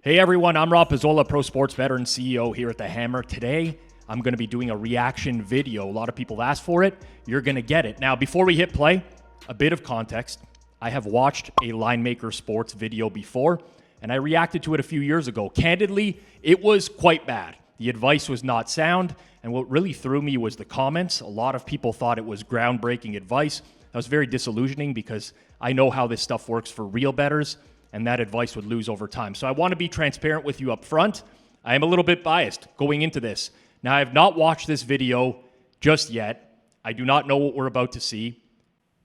Hey everyone, I'm Rob Pizzola, pro sports veteran CEO here at The Hammer. Today, I'm going to be doing a reaction video. A lot of people asked for it. You're going to get it. Now, before we hit play, a bit of context. I have watched a Linemaker Sports video before, and I reacted to it a few years ago. Candidly, it was quite bad. The advice was not sound, and what really threw me was the comments. A lot of people thought it was groundbreaking advice. That was very disillusioning because I know how this stuff works for real bettors, and that advice would lose over time. So I want to be transparent with you up front. I am a little bit biased going into this. Now, I have not watched this video just yet. I do not know what we're about to see.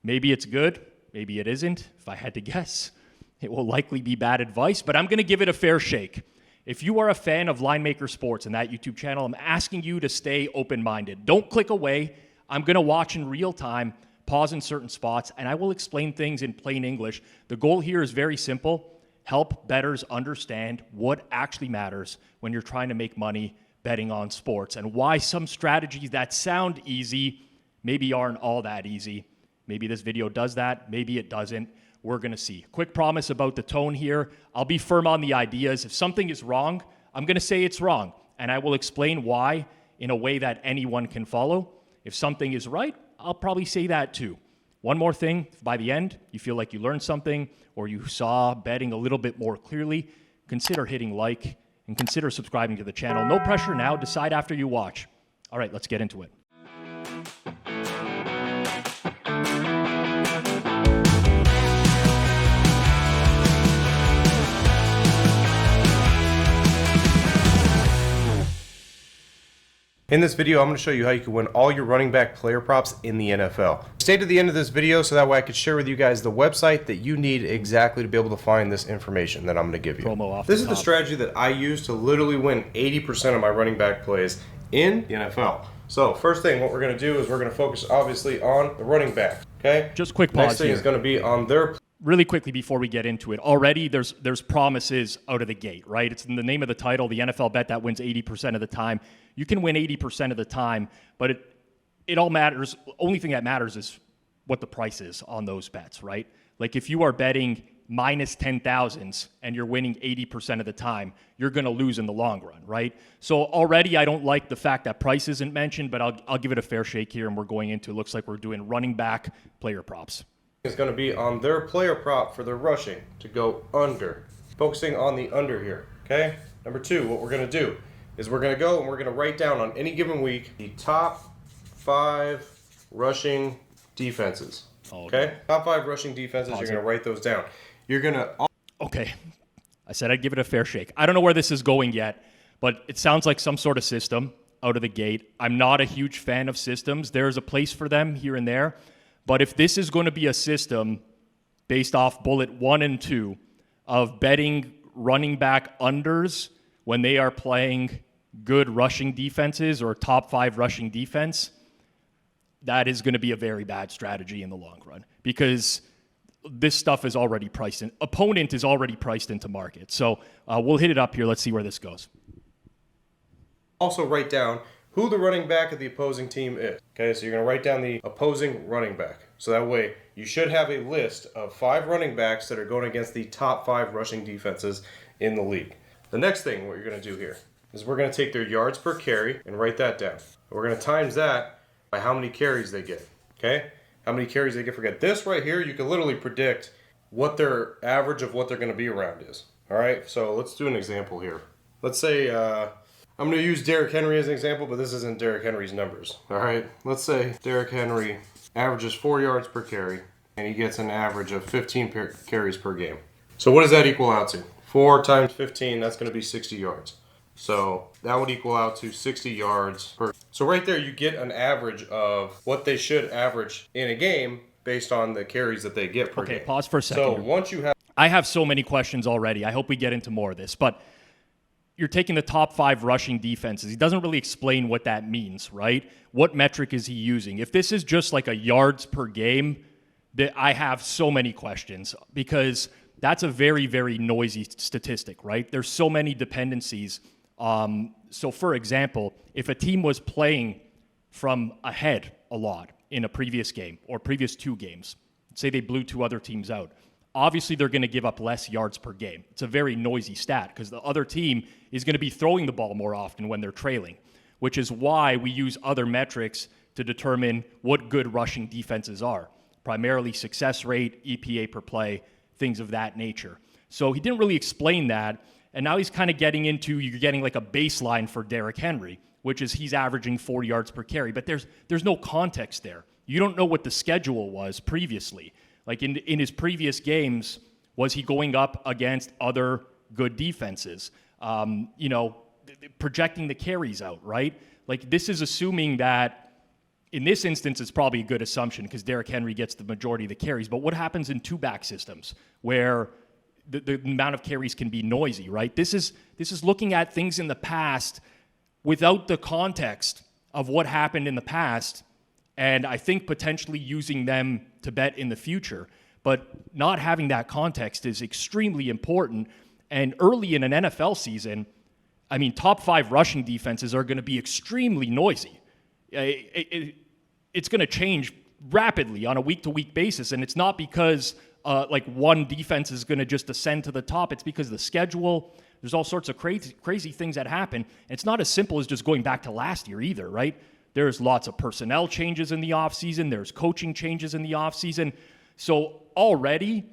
Maybe it's good, maybe it isn't. If I had to guess, it will likely be bad advice, but I'm going to give it a fair shake. If you are a fan of Linemaker Sports and that YouTube channel, I'm asking you to stay open-minded. Don't click away. I'm going to watch in real time, pause in certain spots, and I will explain things in plain English. The goal here is very simple. Help bettors understand what actually matters when you're trying to make money betting on sports and why some strategies that sound easy maybe aren't all that easy. Maybe this video does that, maybe it doesn't. We're going to see. Quick promise about the tone here. I'll be firm on the ideas. If something is wrong, I'm going to say it's wrong, and I will explain why in a way that anyone can follow. If something is right, I'll probably say that too. One more thing, if by the end you feel like you learned something or you saw betting a little bit more clearly, consider hitting like and consider subscribing to the channel. No pressure now. Decide after you watch. All right, let's get into it. In this video, I'm going to show you how you can win all your running back player props in the NFL. Stay to the end of this video so that way I can share with you guys the website that you need exactly to be able to find this information that I'm going to give you. Promo off This is the strategy that I use to literally win 80% of my running back plays in the NFL. So first thing, what we're going to do is we're going to focus obviously on the running back. Okay. Just quick pause Next thing here. is going to be on their. Really quickly before we get into it, already there's promises out of the gate, right? It's in the name of the title, the NFL bet that wins 80% of the time. You can win 80% of the time, but it all matters. Only thing that matters is what the price is on those bets, right? Like if you are betting minus 10,000s and you're winning 80% of the time, you're going to lose in the long run, right? So already I don't like the fact that price isn't mentioned, but I'll give it a fair shake here, and we're going into, it looks like we're doing running back player props. Is going to be on their player prop for their rushing to go under. Focusing on the under here, okay? Number two, what we're going to do is we're going to go and we're going to write down on any given week the top 5 rushing defenses, okay? Top 5 rushing defenses, you're going to write those down. You're going to... Okay, I said I'd give it a fair shake. I don't know where this is going yet, but it sounds like some sort of system out of the gate. I'm not a huge fan of systems. There's a place for them here and there. But if this is going to be a system based off bullet 1 and 2 of betting running back unders when they are playing good rushing defenses or top 5 rushing defense, that is going to be a very bad strategy in the long run because this stuff is already priced in. Opponent is already priced into market. So we'll hit it up here. Let's see where this goes. Also write down who the running back of the opposing team is. Okay, so you're going to write down the opposing running back. So that way, you should have a list of 5 running backs that are going against the top 5 rushing defenses in the league. The next thing, what you're going to do here, is we're going to take their yards per carry and write that down. We're going to times that by how many carries they get. Okay? How many carries they get. Forget this right here, you can literally predict what their average of what they're going to be around is. Alright, so let's do an example here. Let's say, I'm going to use Derrick Henry as an example, but this isn't Derrick Henry's numbers. All right, let's say Derrick Henry averages 4 yards per carry, and he gets an average of 15 carries per game. So what does that equal out to? 4 times 15, that's going to be 60 yards. So that would equal out to 60 yards per. So right there, you get an average of what they should average in a game based on the carries that they get per game. Okay, pause for a second. So once you have... I have so many questions already. I hope we get into more of this, but you're taking the top 5 rushing defenses. He doesn't really explain what that means, right? What metric is he using? If this is just like a yards per game, I have so many questions because that's a very, very noisy statistic, right? There's so many dependencies. So for example, if a team was playing from ahead a lot in a previous game or previous 2 games, say they blew 2 other teams out, obviously they're going to give up less yards per game. It's a very noisy stat because the other team is going to be throwing the ball more often when they're trailing, which is why we use other metrics to determine what good rushing defenses are, primarily success rate, EPA per play, things of that nature. So he didn't really explain that, and now he's kind of getting into, you're getting like a baseline for Derrick Henry, which is he's averaging 4 yards per carry, but there's no context there. You don't know what the schedule was previously. Like in his previous games, was he going up against other good defenses? Projecting the carries out, right? Like this is assuming that in this instance, it's probably a good assumption because Derrick Henry gets the majority of the carries. But what happens in two-back systems where the amount of carries can be noisy, right? This is looking at things in the past without the context of what happened in the past, and I think potentially using them to bet in the future. But not having that context is extremely important. And early in an NFL season, I mean, top 5 rushing defenses are going to be extremely noisy. It's going to change rapidly on a week-to-week basis, and it's not because one defense is going to just ascend to the top. It's because of the schedule. There's all sorts of crazy things that happen. It's not as simple as just going back to last year either, right? There's lots of personnel changes in the offseason. There's coaching changes in the offseason. So already,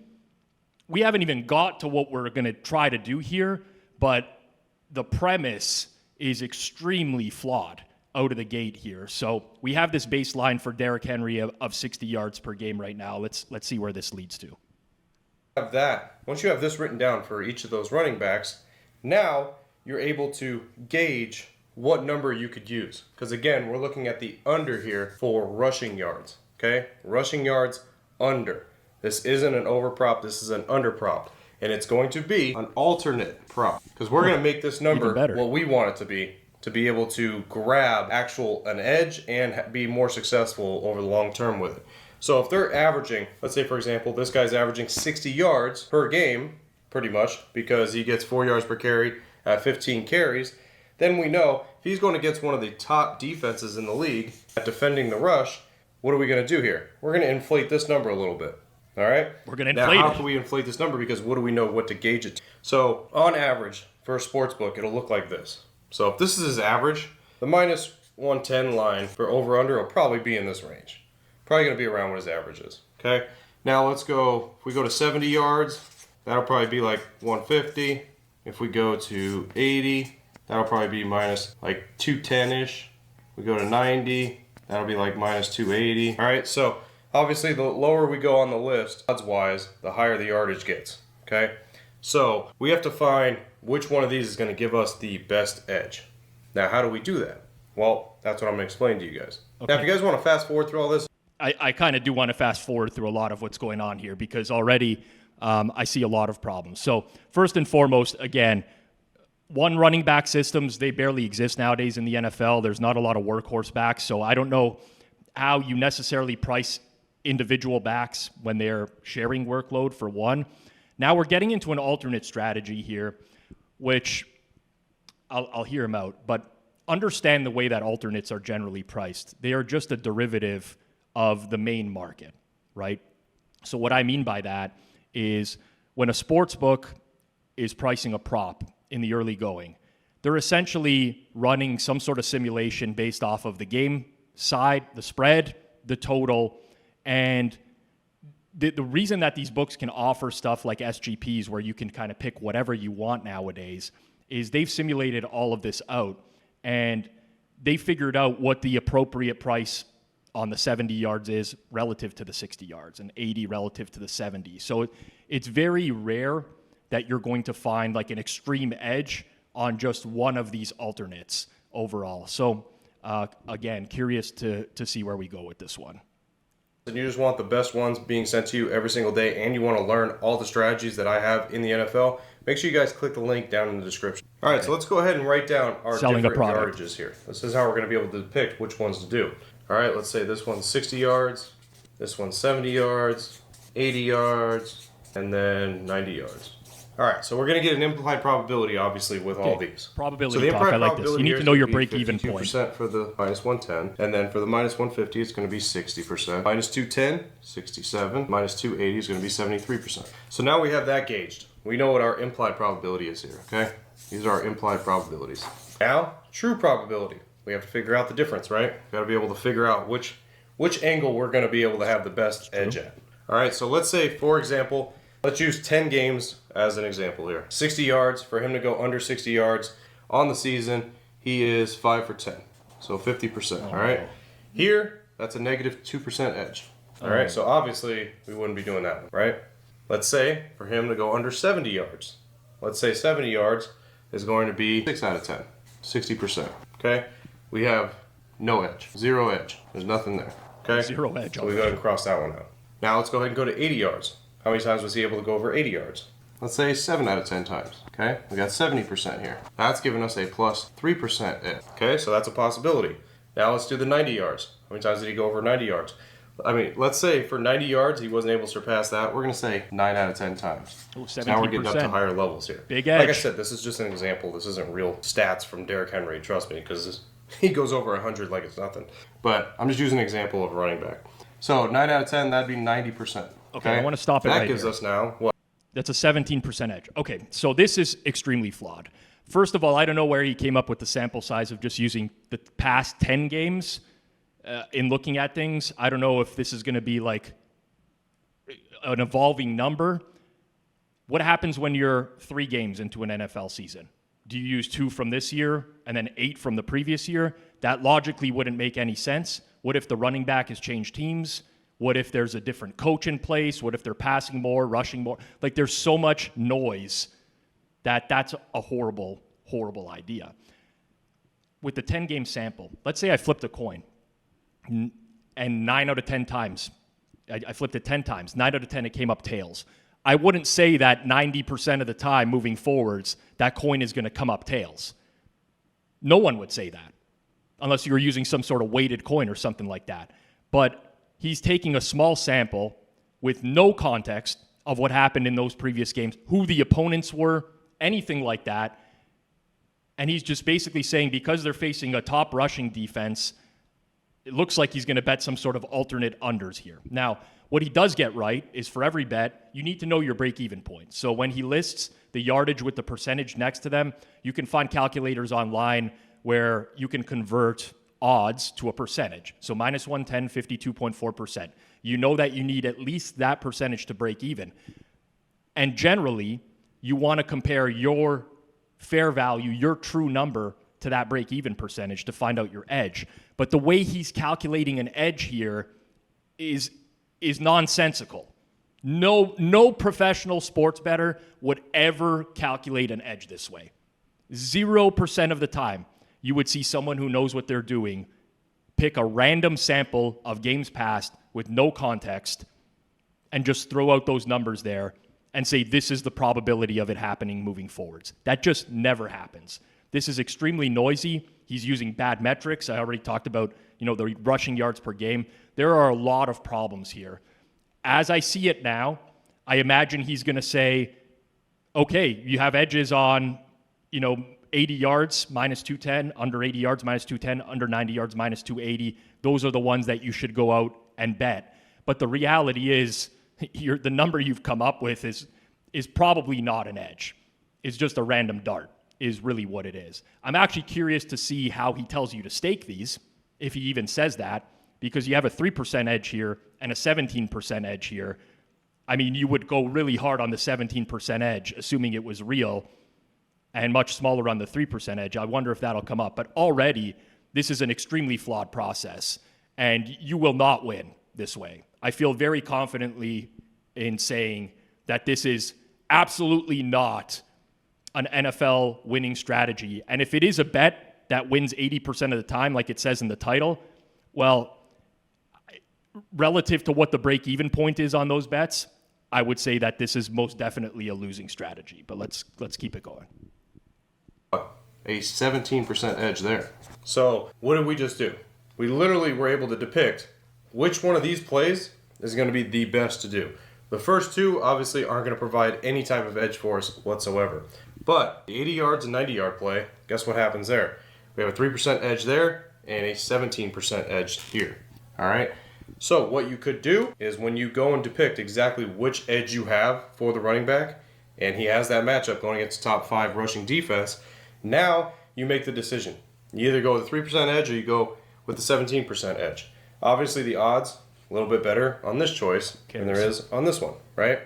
we haven't even got to what we're going to try to do here, but the premise is extremely flawed out of the gate here. So we have this baseline for Derrick Henry of 60 yards per game right now. Let's see where this leads to. Have that. Once you have this written down for each of those running backs, now you're able to gauge what number you could use. Because again, we're looking at the under here for rushing yards. Okay? Rushing yards under. This isn't an over prop, this is an under prop. And it's going to be an alternate prop. Because we're going to make this number what we want it to be able to grab an edge and be more successful over the long term with it. So if they're averaging, let's say for example, this guy's averaging 60 yards per game, pretty much, because he gets 4 yards per carry at 15 carries, then we know if he's going against one of the top defenses in the league at defending the rush, what are we going to do here? We're going to inflate this number a little bit. All right? We're going to inflate it. Now, how can we inflate this number? Because what do we know what to gauge it to? So on average, for a sports book, it'll look like this. So if this is his average, the minus 110 line for over-under will probably be in this range. Probably going to be around what his average is. Okay? Now let's go, if we go to 70 yards, that'll probably be like 150. If we go to 80, that'll probably be minus like 210-ish. We go to 90, that'll be like minus 280. All right, so obviously the lower we go on the list, odds-wise, the higher the yardage gets. Okay? So we have to find which one of these is going to give us the best edge. Now, how do we do that? Well, that's what I'm going to explain to you guys. Okay. Now, if you guys want to fast forward through all this. I kind of do want to fast forward through a lot of what's going on here because already I see a lot of problems. So first and foremost, again, one running back systems, they barely exist nowadays in the NFL. There's not a lot of workhorse backs, so I don't know how you necessarily price individual backs when they're sharing workload for one. Now we're getting into an alternate strategy here, which I'll hear him out, but understand the way that alternates are generally priced. They are just a derivative of the main market, right? So what I mean by that is when a sports book is pricing a prop in the early going, they're essentially running some sort of simulation based off of the game side, the spread, the total, and the reason that these books can offer stuff like SGPs where you can kind of pick whatever you want nowadays is they've simulated all of this out and they figured out what the appropriate price on the 70 yards is relative to the 60 yards and 80 relative to the 70. So it's very rare that you're going to find like an extreme edge on just one of these alternates overall. So again, curious to see where we go with this one. And you just want the best ones being sent to you every single day, and you want to learn all the strategies that I have in the NFL, make sure you guys click the link down in the description. All right, so let's go ahead and write down our different yardages here. This is how we're going to be able to depict which ones to do. All right, let's say this one's 60 yards, this one's 70 yards, 80 yards, and then 90 yards. All right, so we're going to get an implied probability, obviously, with all these. Probability so the talk, implied I like this. probability You need here to is know your gonna be break-even point. 52% for the minus 110, and then for the minus 150, it's going to be 60%. Minus 210, 67. Minus 280 is going to be 73%. So now we have that gauged. We know what our implied probability is here, okay? These are our implied probabilities. Now, true probability. We have to figure out the difference, right? We've got to be able to figure out which angle we're going to be able to have the best edge at. All right, so let's say, for example, let's use 10 games as an example here. 60 yards, for him to go under 60 yards on the season, he is 5 for 10. So 50%, all right? Here, that's a negative 2% edge. All right, so obviously we wouldn't be doing that one, right? Let's say for him to go under 70 yards. Let's say 70 yards is going to be 6 out of 10, 60%, okay? We have no edge, 0 edge. There's nothing there, okay? 0 edge. So we go ahead and cross that one out. Now let's go ahead and go to 80 yards. How many times was he able to go over 80 yards? Let's say 7 out of 10 times, okay? We got 70% here. That's giving us a plus 3% edge, okay? So that's a possibility. Now let's do the 90 yards. How many times did he go over 90 yards? I mean, let's say for 90 yards, he wasn't able to surpass that. We're going to say 9 out of 10 times. Ooh, 17%. So now we're getting up to higher levels here. Big edge. Like I said, this is just an example. This isn't real stats from Derrick Henry, trust me, because he goes over 100 like it's nothing. But I'm just using an example of a running back. So 9 out of 10, that'd be 90%. Okay, I want to stop it right That gives here. us now what? That's a 17% edge. Okay, so this is extremely flawed. First of all, I don't know where he came up with the sample size of just using the past 10 games in looking at things. I don't know if this is going to be like an evolving number. What happens when you're 3 games into an NFL season? Do you use 2 from this year and then 8 from the previous year? That logically wouldn't make any sense. What if the running back has changed teams? What if there's a different coach in place? What if they're passing more, rushing more? Like, there's so much noise that's a horrible, horrible idea. With the 10-game sample, let's say I flipped a coin, and 9 out of 10 times, I flipped it 10 times, 9 out of 10 it came up tails. I wouldn't say that 90% of the time moving forwards, that coin is going to come up tails. No one would say that, unless you were using some sort of weighted coin or something like that. But he's taking a small sample with no context of what happened in those previous games, who the opponents were, anything like that. And he's just basically saying because they're facing a top rushing defense, it looks like he's going to bet some sort of alternate unders here. Now, what he does get right is for every bet, you need to know your break-even point. So when he lists the yardage with the percentage next to them, you can find calculators online where you can convert odds to a percentage. So minus 110, 52.4%. You know that you need at least that percentage to break even. And generally, you want to compare your fair value, your true number, to that break even percentage to find out your edge. But the way he's calculating an edge here is nonsensical. No professional sports bettor would ever calculate an edge this way. 0% of the time, you would see someone who knows what they're doing pick a random sample of games past with no context and just throw out those numbers there and say this is the probability of it happening moving forwards. That just never happens. This is extremely noisy. He's using bad metrics. I already talked about, the rushing yards per game. There are a lot of problems here. As I see it now, I imagine he's going to say, okay, you have edges on, 80 yards, minus 210, under 80 yards, minus 210, under 90 yards, minus 280. Those are the ones that you should go out and bet. But the reality is, the number you've come up with is probably not an edge. It's just a random dart, is really what it is. I'm actually curious to see how he tells you to stake these, if he even says that, because you have a 3% edge here and a 17% edge here. I mean, you would go really hard on the 17% edge, assuming it was real, and much smaller on the 3% edge. I wonder if that'll come up. But already, this is an extremely flawed process, and you will not win this way. I feel very confidently in saying that this is absolutely not an NFL winning strategy. And if it is a bet that wins 80% of the time, like it says in the title, well, relative to what the break-even point is on those bets, I would say that this is most definitely a losing strategy. But let's keep it going. A 17% edge there. So what did we just do? We literally were able to depict which one of these plays is going to be the best to do. The first two obviously aren't going to provide any type of edge for us whatsoever. But the 80 yards and 90 yard play, guess what happens there? We have a 3% edge there and a 17% edge here. All right. So what you could do is when you go and depict exactly which edge you have for the running back, and he has that matchup going against top 5 rushing defense, now you make the decision. You either go with the 3% edge or you go with the 17% edge. Obviously the odds a little bit better on this choice than there is on this one, right?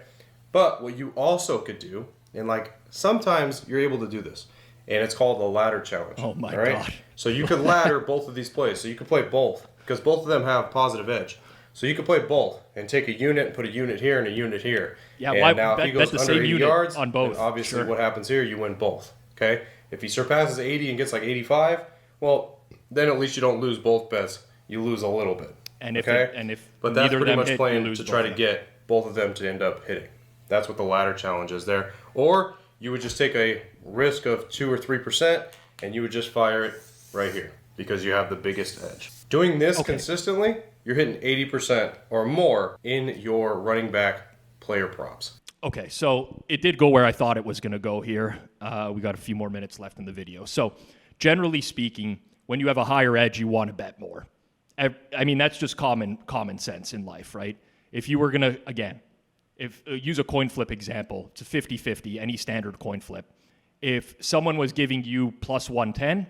But what you also could do, and like sometimes you're able to do this, and it's called the ladder challenge. Oh my right? God. So you could ladder both of these plays. So you could play both because both of them have positive edge. So you could play both and take a unit and put a unit here and a unit here. Yeah, and why now if he bet goes the under same 80 unit yards, on both? then obviously Sure. what happens here, you win both. Okay? If he surpasses 80 and gets like 85, well, then at least you don't lose both bets. You lose a little bit. And if okay? neither But that's of pretty them much hit, playing you lose to both try of to them. get both of them to end up hitting. That's what the ladder challenge is there. Or you would just take a risk of 2 or 3% and you would just fire it right here because you have the biggest edge. Doing this consistently, you're hitting 80% or more in your running back player props. Okay, so it did go where I thought it was going to go here. We got a few more minutes left in the video. So generally speaking, when you have a higher edge, you want to bet more. I mean, that's just common sense in life, right? If you were going to, again, use a coin flip example, it's a 50-50, any standard coin flip. If someone was giving you plus 110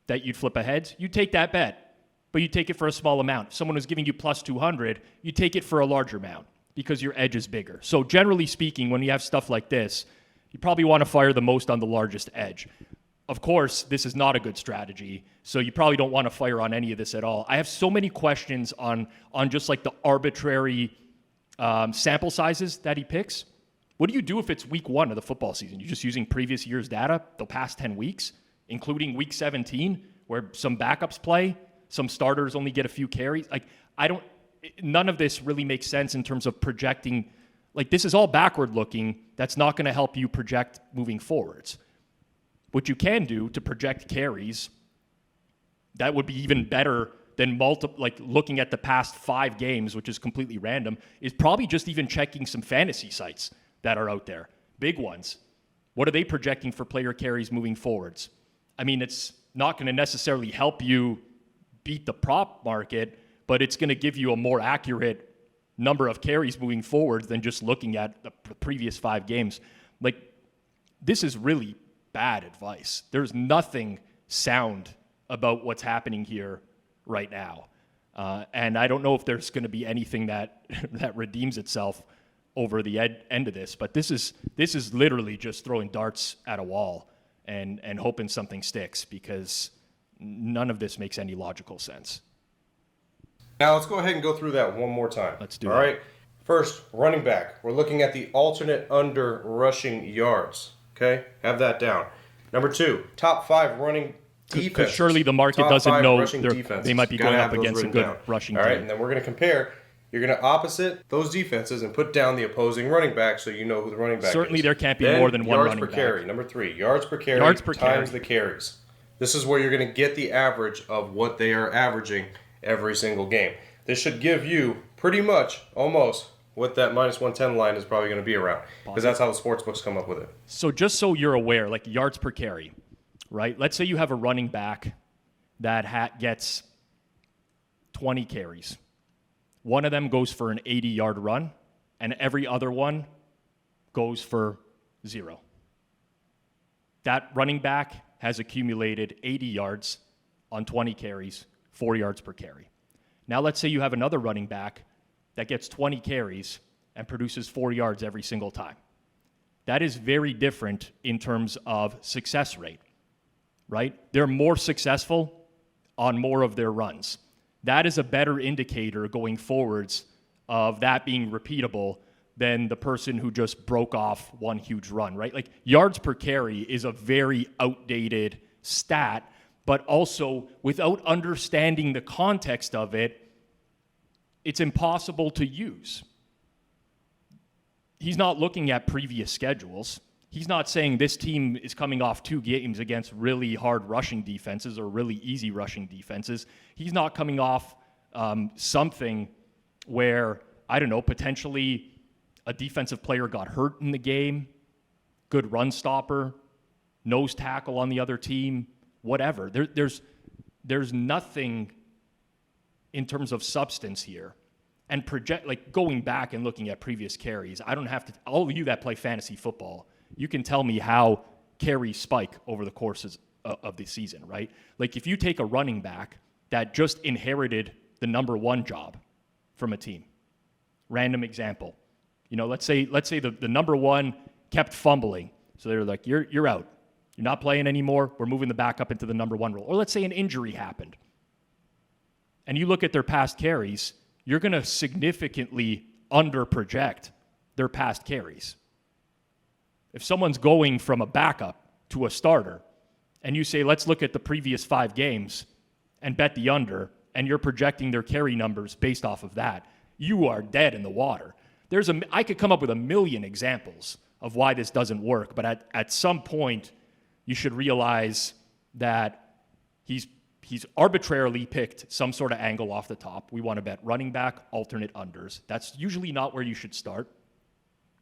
that you'd flip a heads, you take that bet, but you take it for a small amount. If someone was giving you plus 200, you take it for a larger amount because your edge is bigger. So generally speaking, when you have stuff like this, you probably want to fire the most on the largest edge. Of course, this is not a good strategy, so you probably don't want to fire on any of this at all. I have so many questions on just like the arbitrary sample sizes that he picks. What do you do if it's week 1 of the football season? You're just using previous year's data, the past 10 weeks, including week 17, where some backups play, some starters only get a few carries. Like, none of this really makes sense in terms of projecting. Like, this is all backward looking. That's not going to help you project moving forwards. What you can do to project carries, that would be even better than looking at the past 5 games, which is completely random, is probably just even checking some fantasy sites that are out there, big ones. What are they projecting for player carries moving forwards? I mean, it's not going to necessarily help you beat the prop market, but it's going to give you a more accurate number of carries moving forward than just looking at the previous 5 games. Like, this is really bad advice. There's nothing sound about what's happening here right now. And I don't know if there's going to be anything that redeems itself over the end of this, but this is literally just throwing darts at a wall and hoping something sticks, because none of this makes any logical sense. Now let's go ahead and go through that one more time. Let's do it. All right. First, running back. We're looking at the alternate under rushing yards. Okay, have that down. Number 2, top 5 running defense. Because surely the market Top doesn't 5 know rushing defenses. they might be Gotta going have up those against a written good down. rushing All right, team. and then we're going to compare. You're going to opposite those defenses and put down the opposing running back so you know who the running back is. Certainly there can't be Then more than one yards running per back. carry. Number 3, yards per carry Yards per times carry. the carries. This is where you're going to get the average of what they are averaging every single game. This should give you pretty much almost what that minus 110 line is probably going to be around, because that's how the sports books come up with it. So just so you're aware, like yards per carry, right? Let's say you have a running back that gets 20 carries. One of them goes for an 80-yard run, and every other one goes for 0. That running back has accumulated 80 yards on 20 carries, 4 yards per carry. Now let's say you have another running back that gets 20 carries and produces 4 yards every single time. That is very different in terms of success rate, right? They're more successful on more of their runs. That is a better indicator going forwards of that being repeatable than the person who just broke off one huge run, right? Like, yards per carry is a very outdated stat, but also without understanding the context of it, it's impossible to use. He's not looking at previous schedules. He's not saying this team is coming off 2 games against really hard rushing defenses or really easy rushing defenses. He's not coming off something where I don't know, potentially a defensive player got hurt in the game, good run stopper, nose tackle on the other team, whatever. There's nothing in terms of substance here. And going back and looking at previous carries, I don't have to, all of you that play fantasy football, you can tell me how carries spike over the courses of the season, right? Like if you take a running back that just inherited the number one job from a team, random example, let's say the number one kept fumbling. So they're like, you're out. You're not playing anymore. We're moving the backup into the number one role. Or let's say an injury happened. And you look at their past carries, you're going to significantly under-project their past carries. If someone's going from a backup to a starter, and you say, let's look at the previous 5 games and bet the under, and you're projecting their carry numbers based off of that, you are dead in the water. I could come up with a million examples of why this doesn't work, but at some point, you should realize that he's arbitrarily picked some sort of angle off the top. We want to bet running back, alternate unders. That's usually not where you should start,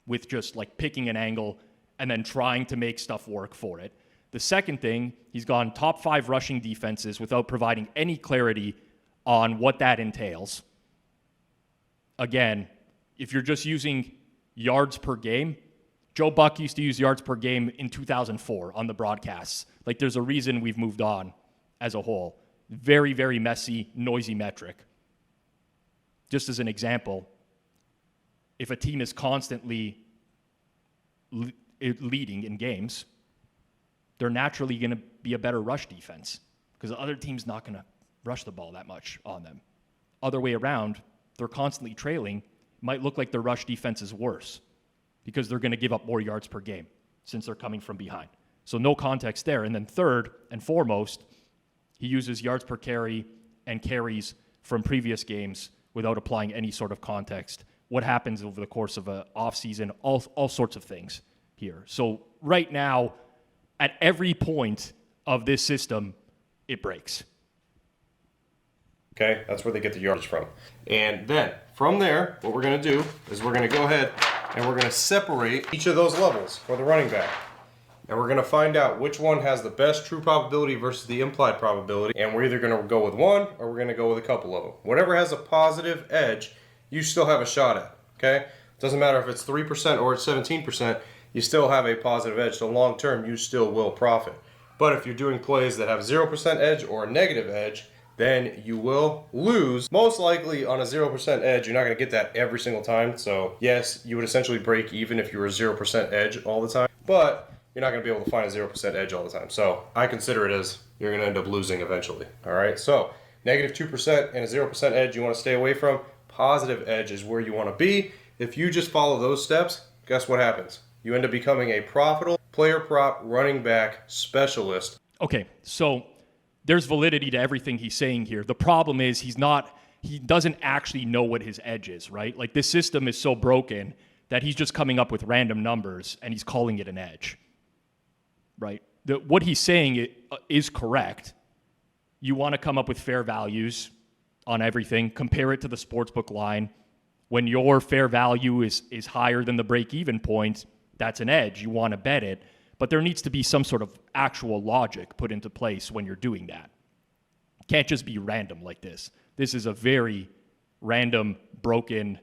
with just like picking an angle and then trying to make stuff work for it. The second thing, he's gone top 5 rushing defenses without providing any clarity on what that entails. Again, if you're just using yards per game, Joe Buck used to use yards per game in 2004 on the broadcasts. Like, there's a reason we've moved on as a whole. Very, very messy, noisy metric. Just as an example, if a team is constantly leading in games, they're naturally going to be a better rush defense because the other team's not going to rush the ball that much on them. Other way around, they're constantly trailing. It might look like their rush defense is worse because they're going to give up more yards per game since they're coming from behind. So no context there. And then third and foremost, he uses yards per carry and carries from previous games without applying any sort of context. What happens over the course of an offseason, all sorts of things here. So right now, at every point of this system, it breaks. Okay, that's where they get the yardage from. And then, from there, what we're going to do is we're going to go ahead and we're going to separate each of those levels for the running back. And we're going to find out which one has the best true probability versus the implied probability. And we're either going to go with one or we're going to go with a couple of them. Whatever has a positive edge, you still have a shot at. Okay? Doesn't matter if it's 3% or it's 17%, you still have a positive edge. So long term, you still will profit. But if you're doing plays that have 0% edge or a negative edge, then you will lose. Most likely on a 0% edge, you're not going to get that every single time. So yes, you would essentially break even if you were a 0% edge all the time. But you're not going to be able to find a 0% edge all the time. So I consider it as you're going to end up losing eventually. All right. So negative 2% and a 0% edge you want to stay away from. Positive edge is where you want to be. If you just follow those steps, guess what happens? You end up becoming a profitable player prop running back specialist. Okay. So there's validity to everything he's saying here. The problem is he doesn't actually know what his edge is, right? Like, this system is so broken that he's just coming up with random numbers and he's calling it an edge, right? What he's saying is correct. You want to come up with fair values on everything, compare it to the sportsbook line. When your fair value is higher than the break-even point, that's an edge. You want to bet it. But there needs to be some sort of actual logic put into place when you're doing that. It can't just be random like this. This is a very random, broken,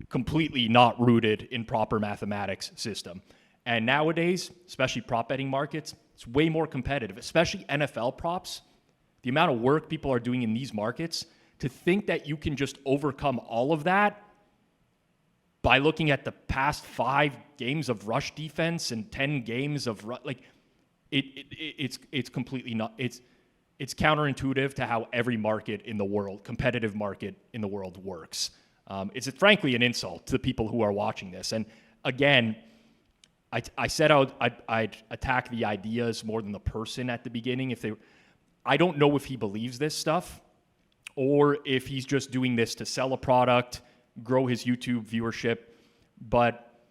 completely not rooted in proper mathematics system. And nowadays, especially prop betting markets, it's way more competitive, especially NFL props. The amount of work people are doing in these markets, to think that you can just overcome all of that by looking at the past 5 games of rush defense and 10 games of it's completely not. It's counterintuitive to how every market in the world, competitive market in the world, works. It's frankly an insult to the people who are watching this. And again, I said I'd attack the ideas more than the person at the beginning. I don't know if he believes this stuff or if he's just doing this to sell a product, grow his YouTube viewership, but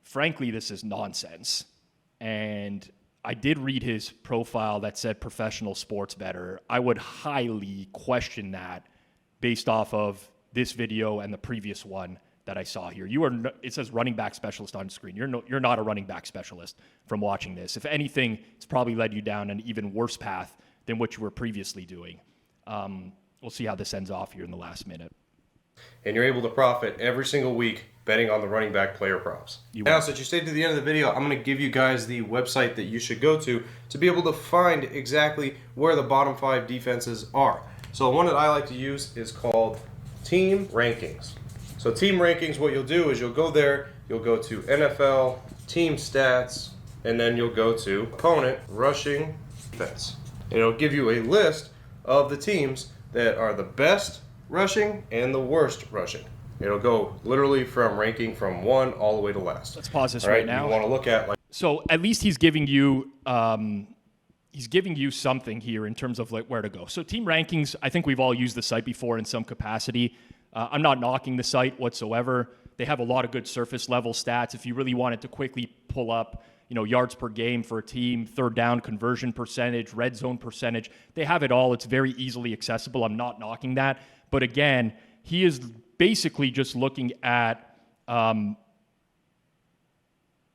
frankly, this is nonsense. And I did read his profile that said professional sports bettor. I would highly question that based off of this video and the previous one that I saw here. It says running back specialist on screen. You're not a running back specialist from watching this. If anything, it's probably led you down an even worse path than what you were previously doing. We'll see how this ends off here in the last minute. And you're able to profit every single week betting on the running back player props. Now, since you stayed to the end of the video, I'm going to give you guys the website that you should go to be able to find exactly where the bottom 5 defenses are. So the one that I like to use is called Team Rankings. So Team Rankings, what you'll do is you'll go there, you'll go to NFL, Team Stats, and then you'll go to Opponent Rushing Defense. And it'll give you a list of the teams that are the best rushing and the worst rushing. It'll go literally from ranking from 1 all the way to last. Let's pause this right now. You want to look at so at least he's giving you something here in terms of like where to go. So Team Rankings, I think we've all used the site before in some capacity. I'm not knocking the site whatsoever. They have a lot of good surface level stats. If you really wanted to quickly pull up, yards per game for a team, third down conversion percentage, red zone percentage, they have it all. It's very easily accessible. I'm not knocking that. But again, he is basically just looking at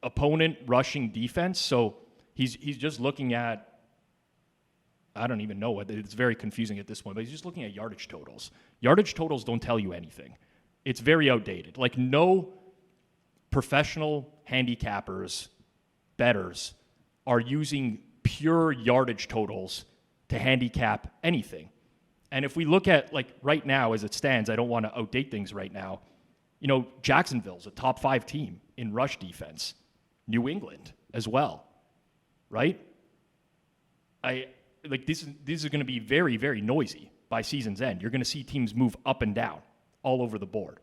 opponent rushing defense. So he's just looking at, I don't even know what, it's very confusing at this point, but he's just looking at yardage totals. Yardage totals don't tell you anything. It's very outdated. Like no professional handicappers, bettors are using pure yardage totals to handicap anything. And if we look at like right now as it stands, I don't want to outdate things right now. Jacksonville's a top 5 team in rush defense. New England as well, right? This is going to be very, very noisy by season's end. You're going to see teams move up and down all over the board.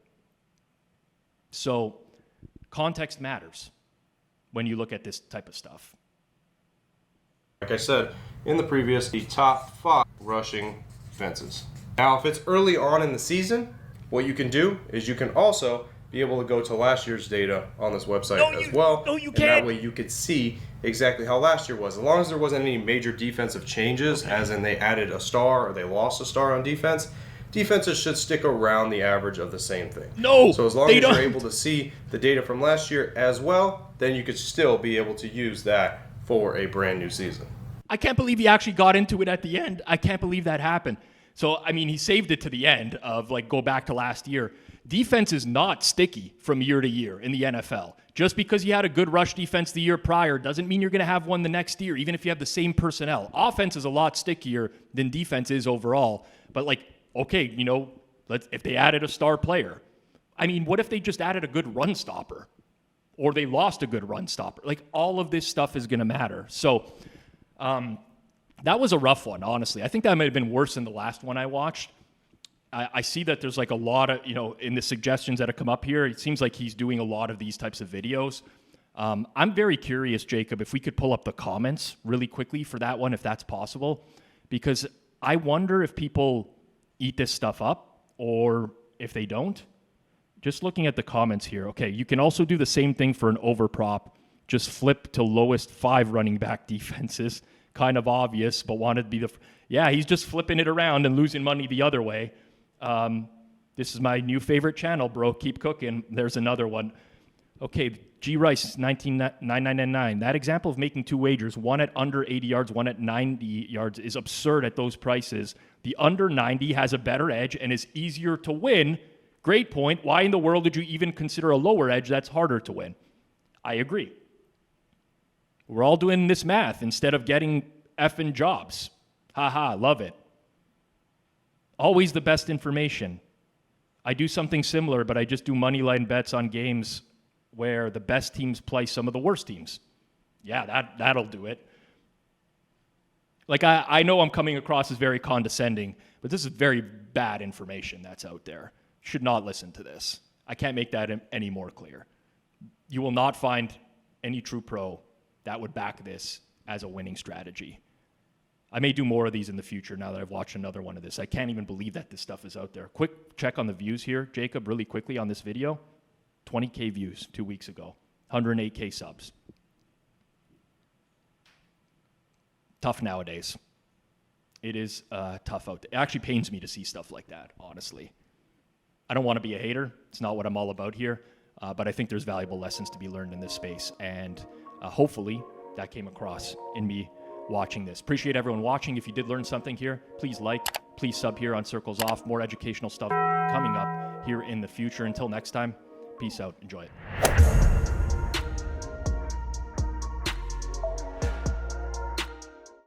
So context matters when you look at this type of stuff. Like I said in the previous, the top 5 rushing defenses. Now, if it's early on in the season, what you can do is you can also be able to go to last year's data on this website as well. No, you and can't. That way you could see exactly how last year was. As long as there wasn't any major defensive changes, as in they added a star or they lost a star on defense, defenses should stick around the average of the same thing. No, so as long as you're able to see the data from last year as well, then you could still be able to use that for a brand new season. I can't believe he actually got into it at the end. I can't believe that happened. So, he saved it to the end of go back to last year. Defense is not sticky from year to year in the NFL. Just because you had a good rush defense the year prior doesn't mean you're going to have one the next year, even if you have the same personnel. Offense is a lot stickier than defense is overall. But if they added a star player, what if they just added a good run stopper? Or they lost a good run stopper? All of this stuff is going to matter. So, that was a rough one, honestly. I think that might have been worse than the last one I watched. I see that there's a lot of, in the suggestions that have come up here, it seems like he's doing a lot of these types of videos. I'm very curious, Jacob, if we could pull up the comments really quickly for that one, if that's possible, because I wonder if people eat this stuff up or if they don't. Just looking at the comments here. Okay, you can also do the same thing for an overprop. Just flip to lowest 5 running back defenses. Kind of obvious, but wanted to be he's just flipping it around and losing money the other way. This is my new favorite channel, bro. Keep cooking. There's another one. Okay, G Rice 1999. That example of making 2 wagers, one at under 80 yards, one at 90 yards, is absurd at those prices. The under 90 has a better edge and is easier to win. Great point. Why in the world did you even consider a lower edge that's harder to win? I agree. We're all doing this math instead of getting effing jobs. Haha, love it. Always the best information. I do something similar, but I just do money line bets on games where the best teams play some of the worst teams. Yeah, that'll do it. I know I'm coming across as very condescending, but this is very bad information that's out there. You should not listen to this. I can't make that any more clear. You will not find any true pro that would back this as a winning strategy. I may do more of these in the future now that I've watched another one of this. I can't even believe that this stuff is out there. Quick check on the views here, Jacob, really quickly on this video. 20K views 2 weeks ago, 108K subs. Tough nowadays. It is tough out there. It actually pains me to see stuff like that, honestly. I don't want to be a hater. It's not what I'm all about here. But I think there's valuable lessons to be learned in this space. And hopefully that came across in me watching this. Appreciate everyone watching. If you did learn something here, please like, please sub here on Circles Off. More educational stuff coming up here in the future. Until next time, peace out. Enjoy it.